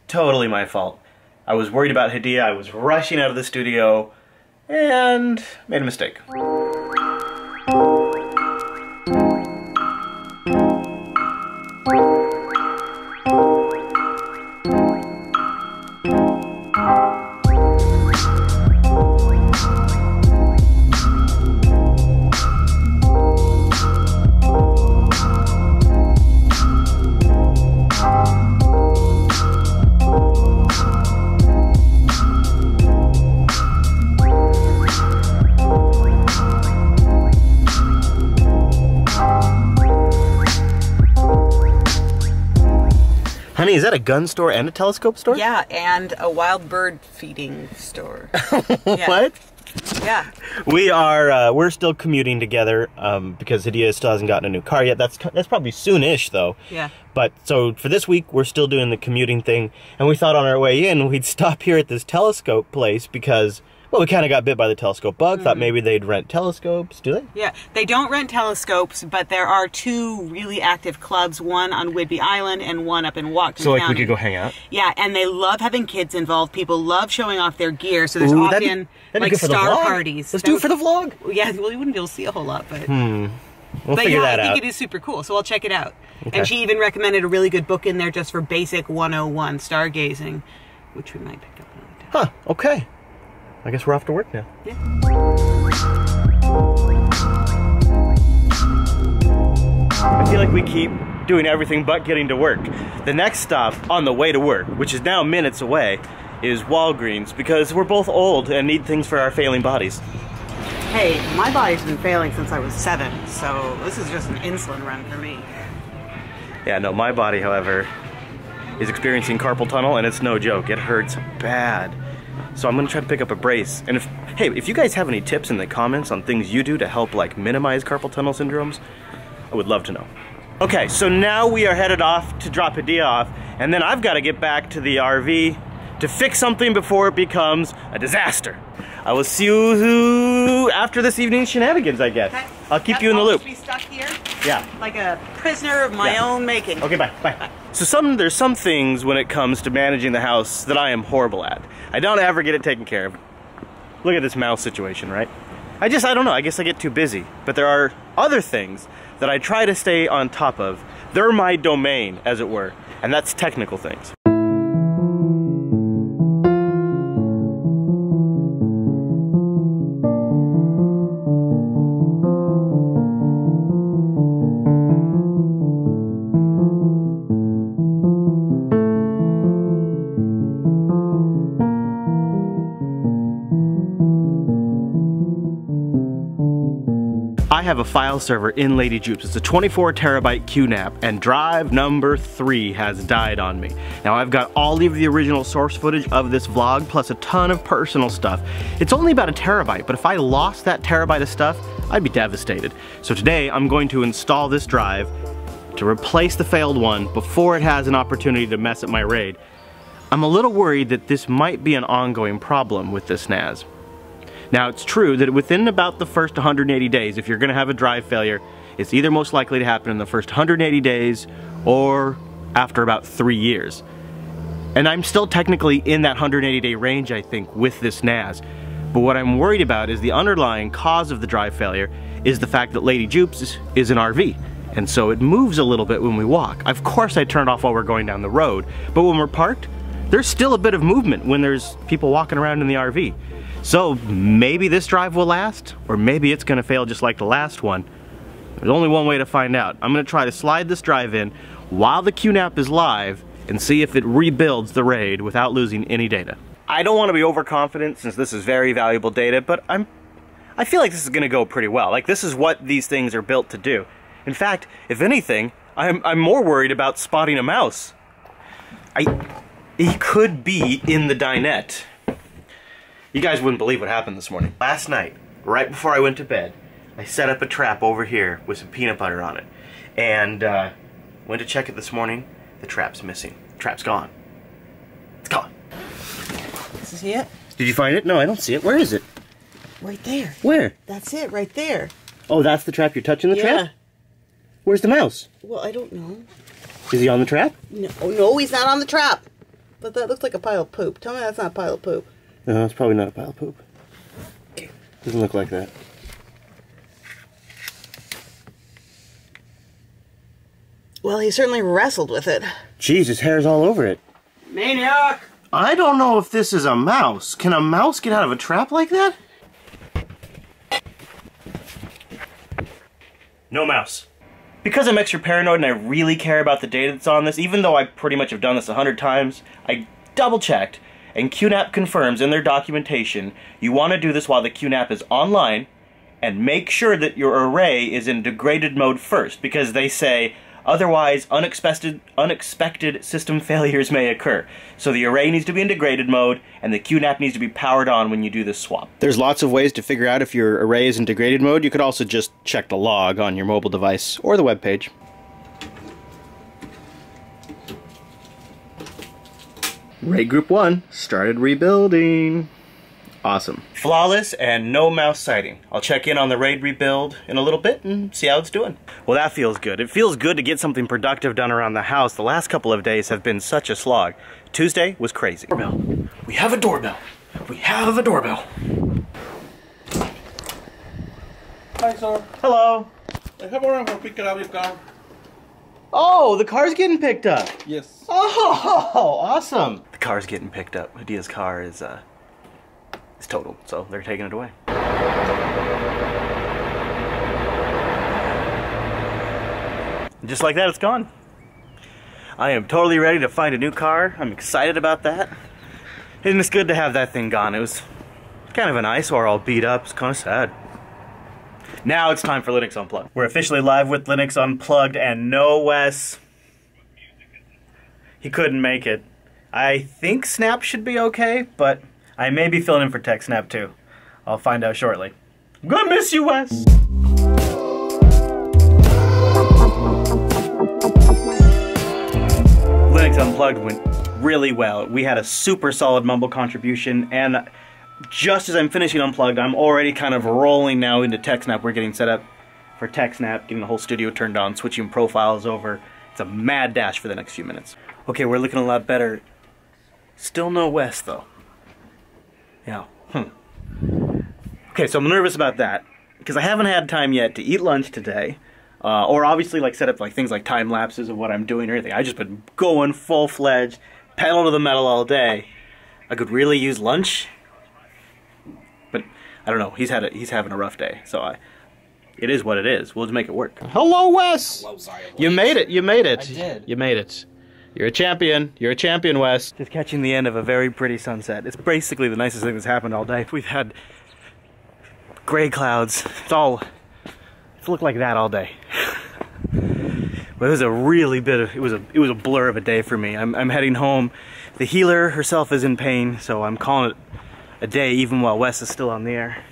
totally my fault. I was worried about Hadiya, I was rushing out of the studio, and made a mistake. Honey, is that a gun store and a telescope store? Yeah, and a wild bird feeding store. What? Yeah. We're still commuting together because Hadiya still hasn't gotten a new car yet. That's probably soon-ish though. Yeah. But so for this week, we're still doing the commuting thing, and we thought on our way in we'd stop here at this telescope place because, well, we kind of got bit by the telescope bug. Thought maybe they'd rent telescopes. Do they? Yeah, they don't rent telescopes, but there are two really active clubs, one on Whidbey Island and one up in Whatcom So like County. we could go hang out? Yeah, and they love having kids involved. People love showing off their gear, so there's often like star parties. Let's do it for the vlog. Yeah, well, you wouldn't be able to see a whole lot, but... We'll figure that out. I think it is super cool, so I'll check it out. Okay. And she even recommended a really good book in there just for basic 101 stargazing, which we might pick up another time. Huh, okay. I guess we're off to work now. Yeah. I feel like we keep doing everything but getting to work. The next stop on the way to work, which is now minutes away, is Walgreens, because we're both old and need things for our failing bodies. Hey, my body's been failing since I was 7, so this is just an insulin run for me. Yeah, no, my body, however, is experiencing carpal tunnel, and it's no joke. It hurts bad. So I'm gonna try to pick up a brace. And if you guys have any tips in the comments on things you do to help like minimize carpal tunnel syndromes, I would love to know. Okay, so now we are headed off to drop Hadiya off, and then I've got to get back to the RV to fix something before it becomes a disaster. I will see you after this evening's shenanigans, I guess. Okay. I'll keep you in the loop. Be stuck here? Yeah. Like a prisoner of my own making. Okay, bye. Bye. So there's some things when it comes to managing the house that I am horrible at. I don't ever get it taken care of. Look at this mouse situation, right? I don't know, I guess I get too busy. But there are other things that I try to stay on top of. They're my domain, as it were, and that's technical things. I have a file server in Lady Jupes. It's a 24 terabyte QNAP, and drive number 3 has died on me. Now I've got all of the original source footage of this vlog, plus a ton of personal stuff. It's only about a terabyte, but if I lost that terabyte of stuff, I'd be devastated. So today I'm going to install this drive to replace the failed one before it has an opportunity to mess up my RAID. I'm a little worried that this might be an ongoing problem with this NAS. Now, it's true that within about the first 180 days, if you're going to have a drive failure, it's either most likely to happen in the first 180 days or after about 3 years. And I'm still technically in that 180-day range, I think, with this NAS. But what I'm worried about is the underlying cause of the drive failure is the fact that Lady Jupes is an RV. And so it moves a little bit when we walk. Of course I turn it off while we're going down the road, but when we're parked, there's still a bit of movement when there's people walking around in the RV. So maybe this drive will last, or maybe it's gonna fail just like the last one. There's only one way to find out. I'm gonna try to slide this drive in while the QNAP is live and see if it rebuilds the RAID without losing any data. I don't want to be overconfident since this is very valuable data, but I feel like this is gonna go pretty well. Like, this is what these things are built to do. In fact, if anything, I'm more worried about spotting a mouse. He could be in the dinette. You guys wouldn't believe what happened this morning. Last night, right before I went to bed, I set up a trap over here with some peanut butter on it. And went to check it this morning. The trap's missing. The trap's gone. It's gone. This is it? Did you find it? No, I don't see it. Where is it? Right there. Where? That's it, right there. Oh, that's the trap. You're touching the trap? Where's the mouse? Well, I don't know. Is he on the trap? No, no, he's not on the trap. But that looks like a pile of poop. Tell me that's not a pile of poop. No, it's probably not a pile of poop. Doesn't look like that. Well, he certainly wrestled with it. Jeez, his hair's all over it. Maniac! I don't know if this is a mouse. Can a mouse get out of a trap like that? No mouse. Because I'm extra paranoid and I really care about the data that's on this, even though I pretty much have done this 100 times, I double-checked, and QNAP confirms in their documentation you want to do this while the QNAP is online, and make sure that your array is in degraded mode first, because they say otherwise unexpected system failures may occur. So the array needs to be in degraded mode, and the QNAP needs to be powered on when you do this swap. There's lots of ways to figure out if your array is in degraded mode. You could also just check the log on your mobile device or the web page. RAID Group 1 started rebuilding. Awesome. Flawless and no mouse sighting. I'll check in on the RAID rebuild in a little bit and see how it's doing. Well, that feels good. It feels good to get something productive done around the house. The last couple of days have been such a slog. Tuesday was crazy. Doorbell. We have a doorbell. We have a doorbell. Hi, sir. Hello. I have order for picking up your car. Oh, the car's getting picked up. Yes. Oh, awesome. The car's getting picked up. Hadia's car is totaled, so they're taking it away. Just like that, it's gone. I am totally ready to find a new car. I'm excited about that. And it's good to have that thing gone. It was kind of an eyesore, all beat up. It's kind of sad. Now it's time for Linux Unplugged. We're officially live with Linux Unplugged, and no Wes. He couldn't make it. I think Snap should be okay, but I may be filling in for TechSnap too. I'll find out shortly. I'm gonna miss you, Wes! Linux Unplugged went really well. We had a super solid Mumble contribution, and just as I'm finishing Unplugged, I'm already kind of rolling now into TechSnap. We're getting set up for TechSnap, getting the whole studio turned on, switching profiles over. It's a mad dash for the next few minutes. Okay, we're looking a lot better. Still no Wes, though. Yeah. Okay, so I'm nervous about that because I haven't had time yet to eat lunch today, or obviously like set up like things like time lapses of what I'm doing or anything. I've just been going full-fledged, pedal to the metal all day. I could really use lunch, but I don't know. He's having a rough day, so it is what it is. We'll just make it work. Hello, Wes. Hello, sorry. You made it. You made it. I did. You made it. You're a champion. You're a champion, Wes. Just catching the end of a very pretty sunset. It's basically the nicest thing that's happened all day. We've had gray clouds. It's looked like that all day. But it was a really it was a blur of a day for me. I'm heading home. The healer herself is in pain, so I'm calling it a day even while Wes is still on the air.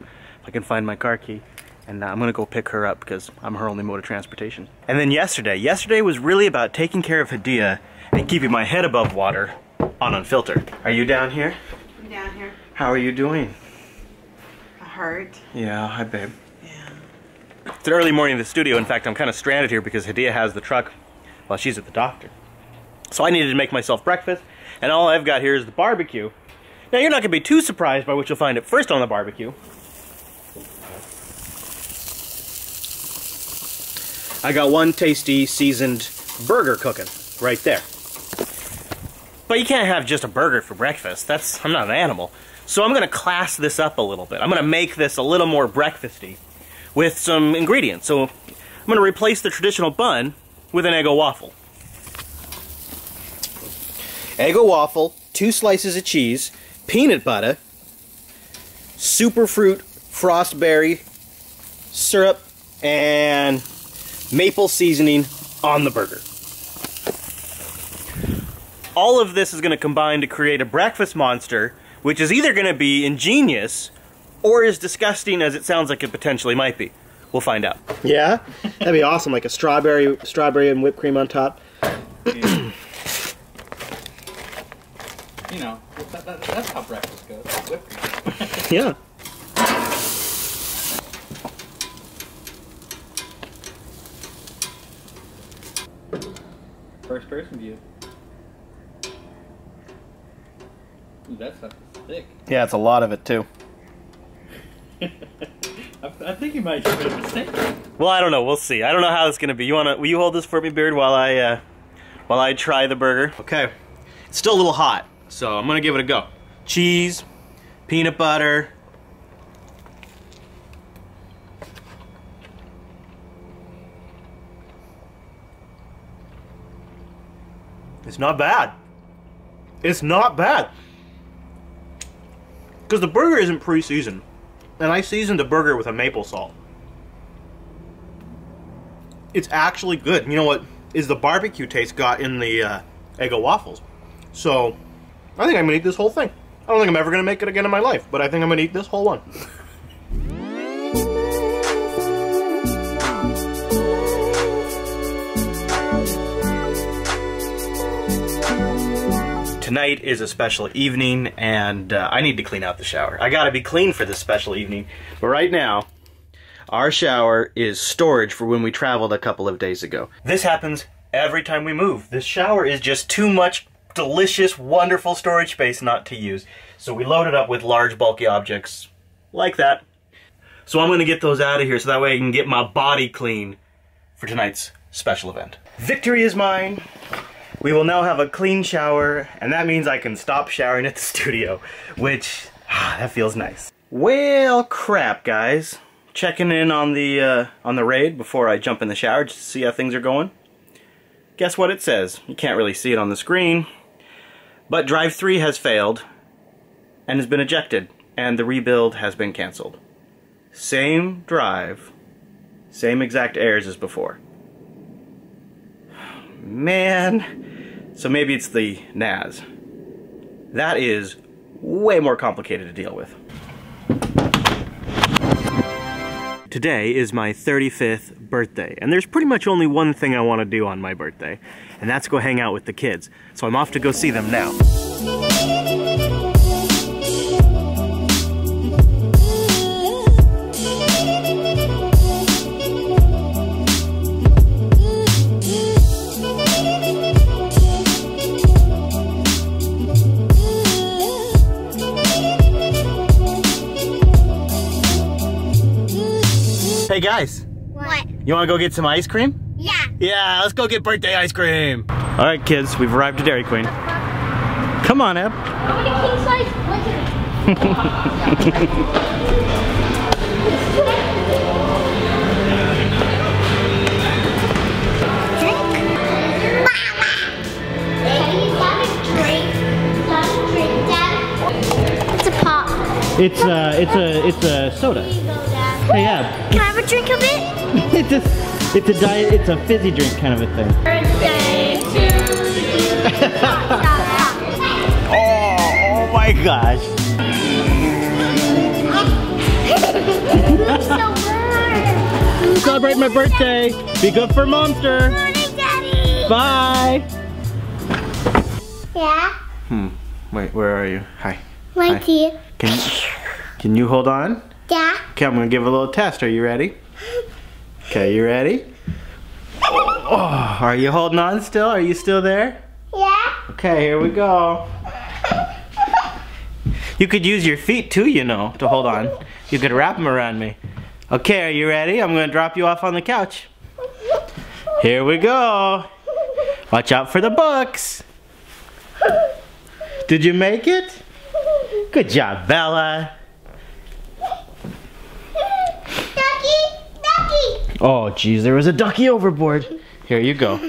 If I can find my car key. And I'm gonna go pick her up because I'm her only mode of transportation. And then yesterday was really about taking care of Hadia and keeping my head above water on Unfiltered. Are you down here? I'm down here. How are you doing? I hurt. Yeah, hi babe. Yeah. It's an early morning in the studio. In fact, I'm kind of stranded here because Hadia has the truck while she's at the doctor. So I needed to make myself breakfast, and all I've got here is the barbecue. Now you're not gonna be too surprised by what you'll find at first on the barbecue. I got one tasty seasoned burger cooking right there. But you can't have just a burger for breakfast. I'm not an animal. So I'm gonna class this up a little bit. I'm gonna make this a little more breakfasty with some ingredients. So I'm gonna replace the traditional bun with an Eggo waffle. Eggo waffle, 2 slices of cheese, peanut butter, superfruit, frostberry, syrup, and maple seasoning on the burger. All of this is going to combine to create a breakfast monster, which is either going to be ingenious or as disgusting as it sounds like it potentially might be. We'll find out. Yeah? That'd be awesome, like a strawberry and whipped cream on top. You know, that's how breakfast goes. Whipped cream. Yeah. First person view. Ooh, that stuff is thick. Yeah, it's a lot of it too. I think you might have made a mistake. Well, I don't know. We'll see. I don't know how it's gonna be. Will you hold this for me, Beard, while I try the burger? Okay. It's still a little hot, so I'm gonna give it a go. Cheese, peanut butter. It's not bad. It's not bad. Because the burger isn't pre-seasoned. And I seasoned the burger with a maple salt. It's actually good. You know what is the barbecue taste got in the Eggo waffles. So, I think I'm gonna eat this whole thing. I don't think I'm ever gonna make it again in my life, but I think I'm gonna eat this whole one. Tonight is a special evening, and I need to clean out the shower. I gotta be clean for this special evening. But right now, our shower is storage for when we traveled a couple of days ago. This happens every time we move. This shower is just too much delicious, wonderful storage space not to use. So we load it up with large, bulky objects like that. So I'm gonna get those out of here so that way I can get my body clean for tonight's special event. Victory is mine. We will now have a clean shower, and that means I can stop showering at the studio, which, that feels nice. Well, crap, guys. Checking in on the raid before I jump in the shower just to see how things are going. Guess what it says? You can't really see it on the screen, but Drive 3 has failed and has been ejected, and the rebuild has been canceled. Same drive, same exact errors as before. Man, so maybe it's the NAS. That is way more complicated to deal with. Today is my 35th birthday, and there's pretty much only one thing I want to do on my birthday, and that's go hang out with the kids. So I'm off to go see them now. Hey guys. What? You want to go get some ice cream? Yeah. Yeah, let's go get birthday ice cream. All right, kids, we've arrived at Dairy Queen. Come on, Eb. How many king size? It's a pop. It's a soda. Hey, Eb. Can I have a drink of it? It's a diet. It's a fizzy drink kind of a thing. Birthday to you. Oh my gosh. Celebrate my birthday. Be good for Monster. Morning, Daddy. Bye. Yeah. Wait, where are you? Hi. My tea. Can you hold on? Yeah. Okay, I'm gonna give a little test. Are you ready? Okay, you ready? Oh, are you holding on still? Are you still there? Yeah. Okay, here we go. You could use your feet too, you know, to hold on. You could wrap them around me. Okay, are you ready? I'm gonna drop you off on the couch. Here we go. Watch out for the books. Did you make it? Good job, Bella. Ducky, ducky. Oh, geez, there was a ducky overboard. Here you go.